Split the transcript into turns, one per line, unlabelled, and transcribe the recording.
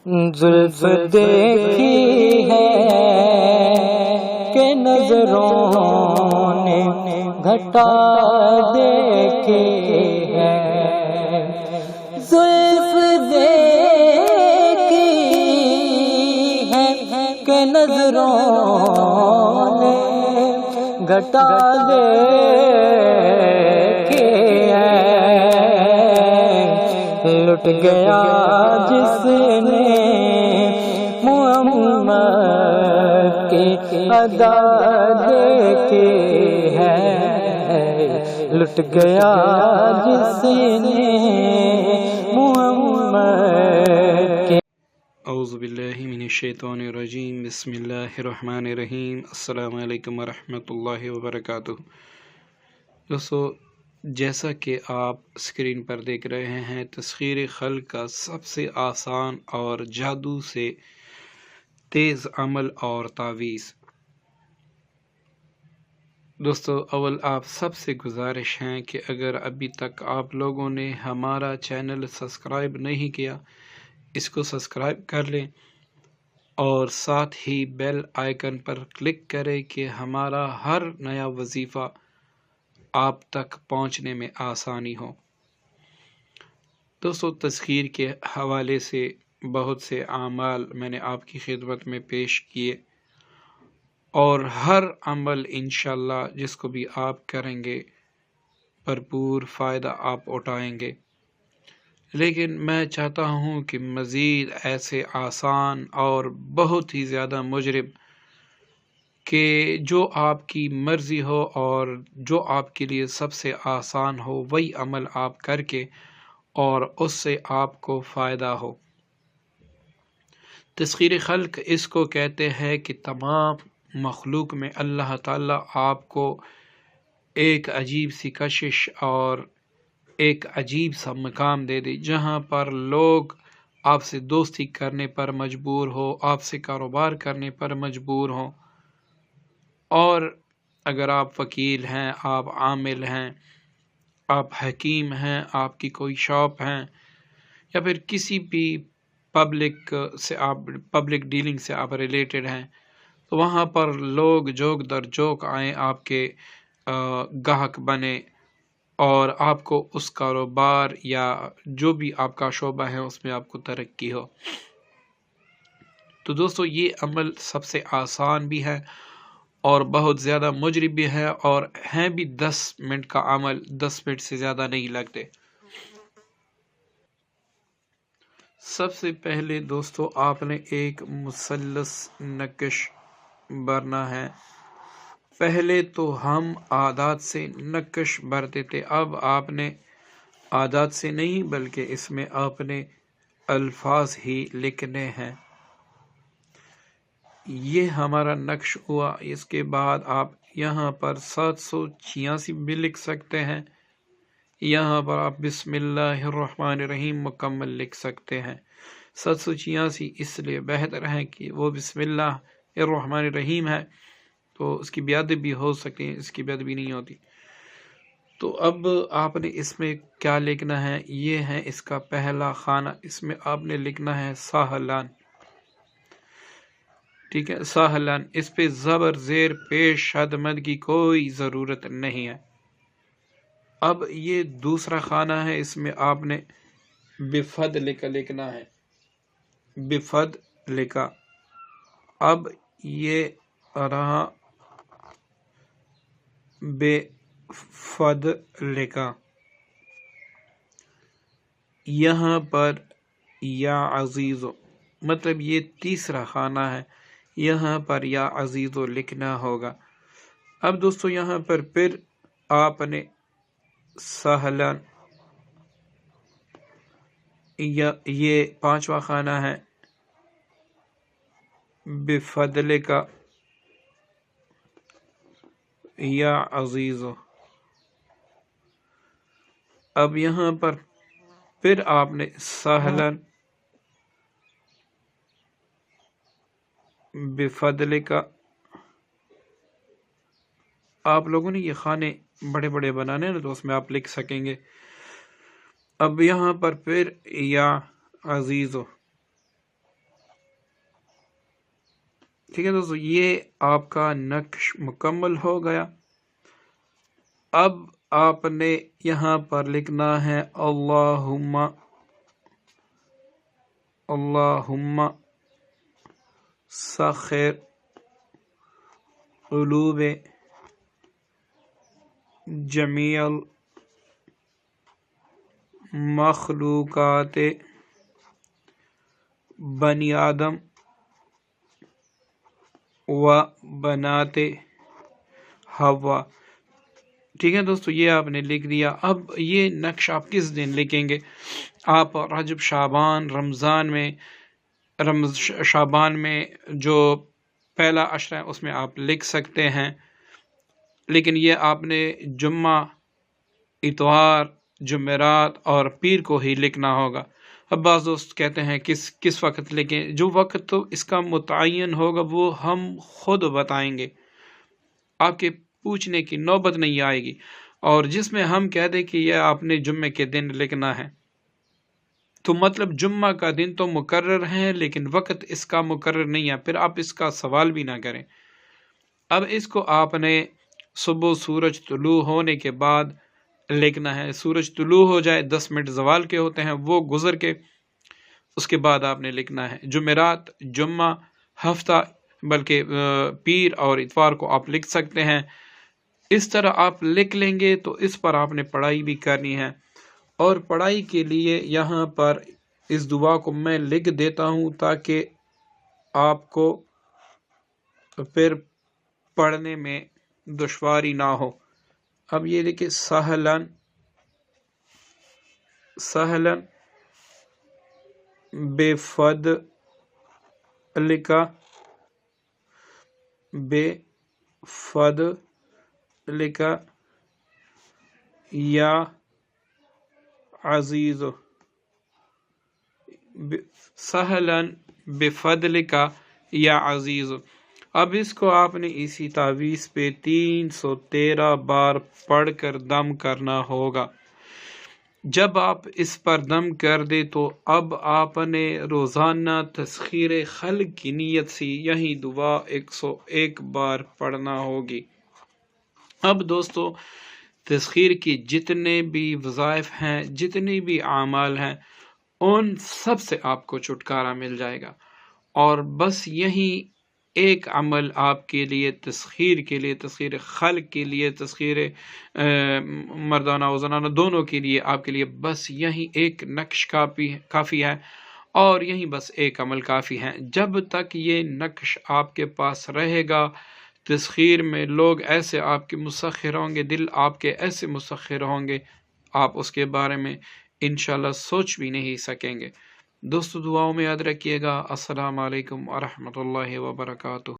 زلف دیکھی ہے کہ نظروں نے گھٹا دیکھی ہے، زلف دیکھی ہے کہ نظروں نے گھٹا دیکھی ہے، لٹ گیا جس نے محمد کی ادا دیکھی ہے، لٹ گیا جس نے محمد کی۔
اعوذ باللہ من الشیطان الرجیم، بسم اللہ الرحمن الرحیم۔ السلام علیکم ورحمۃ اللہ وبرکاتہ۔ دوستو، جیسا کہ آپ اسکرین پر دیکھ رہے ہیں، تسخیر خلق کا سب سے آسان اور جادو سے تیز عمل اور تعویذ۔ دوستو، اول آپ سب سے گزارش ہے کہ اگر ابھی تک آپ لوگوں نے ہمارا چینل سبسکرائب نہیں کیا، اس کو سبسکرائب کر لیں اور ساتھ ہی بیل آئیکن پر کلک کریں کہ ہمارا ہر نیا وظیفہ آپ تک پہنچنے میں آسانی ہو۔ دوستو، تسخیر کے حوالے سے بہت سے اعمال میں نے آپ کی خدمت میں پیش کیے، اور ہر عمل انشاءاللہ جس کو بھی آپ کریں گے بھرپور فائدہ آپ اٹھائیں گے، لیکن میں چاہتا ہوں کہ مزید ایسے آسان اور بہت ہی زیادہ مجرب کہ جو آپ کی مرضی ہو اور جو آپ کے لیے سب سے آسان ہو وہی عمل آپ کر کے اور اس سے آپ کو فائدہ ہو۔ تسخیر خلق اس کو کہتے ہیں کہ تمام مخلوق میں اللہ تعالیٰ آپ کو ایک عجیب سی کشش اور ایک عجیب سا مقام دے دے، جہاں پر لوگ آپ سے دوستی کرنے پر مجبور ہو، آپ سے کاروبار کرنے پر مجبور ہوں، اور اگر آپ وکیل ہیں، آپ عامل ہیں، آپ حکیم ہیں، آپ کی کوئی شاپ ہیں، یا پھر کسی بھی پبلک ڈیلنگ سے آپ ریلیٹڈ ہیں، تو وہاں پر لوگ جوک در جوک آئیں، آپ کے گاہک بنے اور آپ کو اس کاروبار یا جو بھی آپ کا شعبہ ہے اس میں آپ کو ترقی ہو۔ تو دوستو، یہ عمل سب سے آسان بھی ہے اور بہت زیادہ مجرب بھی ہے، اور ہیں بھی 10 منٹ کا عمل، 10 منٹ سے زیادہ نہیں لگتے۔ سب سے پہلے دوستو، آپ نے ایک مثلث نقش بھرنا ہے۔ پہلے تو ہم عادات سے نقش بھرتے تھے، اب آپ نے عادات سے نہیں بلکہ اس میں آپ نے الفاظ ہی لکھنے ہیں۔ یہ ہمارا نقش ہوا، اس کے بعد آپ یہاں پر 786 بھی لکھ سکتے ہیں، یہاں پر آپ بسم اللہ الرحمن الرحیم مکمل لکھ سکتے ہیں۔ 786 اس لیے بہتر ہے کہ وہ بسم اللہ الرحمن الرحیم ہے، تو اس کی بیادبی بھی ہو سکتی ہے، اس کی بیادبی نہیں ہوتی۔ تو اب آپ نے اس میں کیا لکھنا ہے، یہ ہے اس کا پہلا خانہ، اس میں آپ نے لکھنا ہے ساہلان، ٹھیک ہے، ساہلان۔ اس پہ زبر زیر پیش شد مد کی کوئی ضرورت نہیں ہے۔ اب یہ دوسرا خانہ ہے، اس میں آپ نے بفد لکھنا ہے، بفد لکھا۔ اب یہ رہا بے فد لکھا، یہاں پر یا عزیزو، مطلب یہ تیسرا خانہ ہے، یہاں پر یا عزیزو لکھنا ہوگا۔ اب دوستو، یہاں پر پھر آپ نے سہلن، یہ پانچواں خانہ ہے، بفضل کا یا عزیزو۔ اب یہاں پر پھر آپ نے سہلن بفضل کا، آپ لوگوں نے یہ خانے بڑے بڑے بنانے ہیں تو اس میں آپ لکھ سکیں گے۔ اب یہاں پر پھر یا عزیزو، ٹھیک ہے دوستو، یہ آپ کا نقش مکمل ہو گیا۔ اب آپ نے یہاں پر لکھنا ہے اللہم سخر قلوب جمیع المخلوقات بنی آدم و بنات حوا۔ ٹھیک ہے دوستو، یہ آپ نے لکھ دیا۔ اب یہ نقش آپ کس دن لکھیں گے؟ آپ رجب شعبان رمضان میں شعبان میں جو پہلا عشرہ ہے اس میں آپ لکھ سکتے ہیں، لیکن یہ آپ نے جمعہ، اتوار، جمعرات اور پیر کو ہی لکھنا ہوگا۔ اب بعض دوست کہتے ہیں کس وقت لکھیں؟ جو وقت تو اس کا متعین ہوگا وہ ہم خود بتائیں گے، آپ کے پوچھنے کی نوبت نہیں آئے گی۔ اور جس میں ہم کہہ دیں کہ یہ آپ نے جمعے کے دن لکھنا ہے، تو مطلب جمعہ کا دن تو مقرر ہے لیکن وقت اس کا مقرر نہیں ہے، پھر آپ اس کا سوال بھی نہ کریں۔ اب اس کو آپ نے صبح سورج طلوع ہونے کے بعد لکھنا ہے۔ سورج طلوع ہو جائے، 10 منٹ زوال کے ہوتے ہیں، وہ گزر کے اس کے بعد آپ نے لکھنا ہے۔ جمعرات، جمعہ، ہفتہ، بلکہ پیر اور اتوار کو آپ لکھ سکتے ہیں۔ اس طرح آپ لکھ لیں گے تو اس پر آپ نے پڑھائی بھی کرنی ہے۔ اور پڑھائی کے لیے یہاں پر اس دعا کو میں لکھ دیتا ہوں تاکہ آپ کو پھر پڑھنے میں دشواری نہ ہو۔ اب یہ دیکھیں، سہلن بفضلک یا عزیز، سہلن بفضلک یا عزیز۔ اب اس کو آپ نے اسی تعویذ پہ 313 بار پڑھ کر دم کرنا ہوگا۔ جب آپ اس پر دم کر دے تو اب آپ نے روزانہ تسخیر خلق کی نیت سے یہی دعا 101 بار پڑھنا ہوگی۔ اب دوستو، تسخیر کی جتنے بھی وظائف ہیں، جتنے بھی اعمال ہیں، ان سب سے آپ کو چھٹکارا مل جائے گا۔ اور بس یہی ایک عمل آپ کے لیے تسخیر کے لیے، تسخیر خلق کے لیے، تسخیر مردانہ و زنانہ دونوں کے لیے، آپ کے لیے بس یہی ایک نقش کافی ہے، اور یہی بس ایک عمل کافی ہے۔ جب تک یہ نقش آپ کے پاس رہے گا، تسخیر میں لوگ ایسے آپ کے مسخر ہوں گے، دل آپ کے ایسے مسخر ہوں گے، آپ اس کے بارے میں انشاءاللہ سوچ بھی نہیں سکیں گے۔ دوستو، دعاؤں میں یاد رکھیے گا۔ السلام علیکم ورحمۃ اللہ وبرکاتہ۔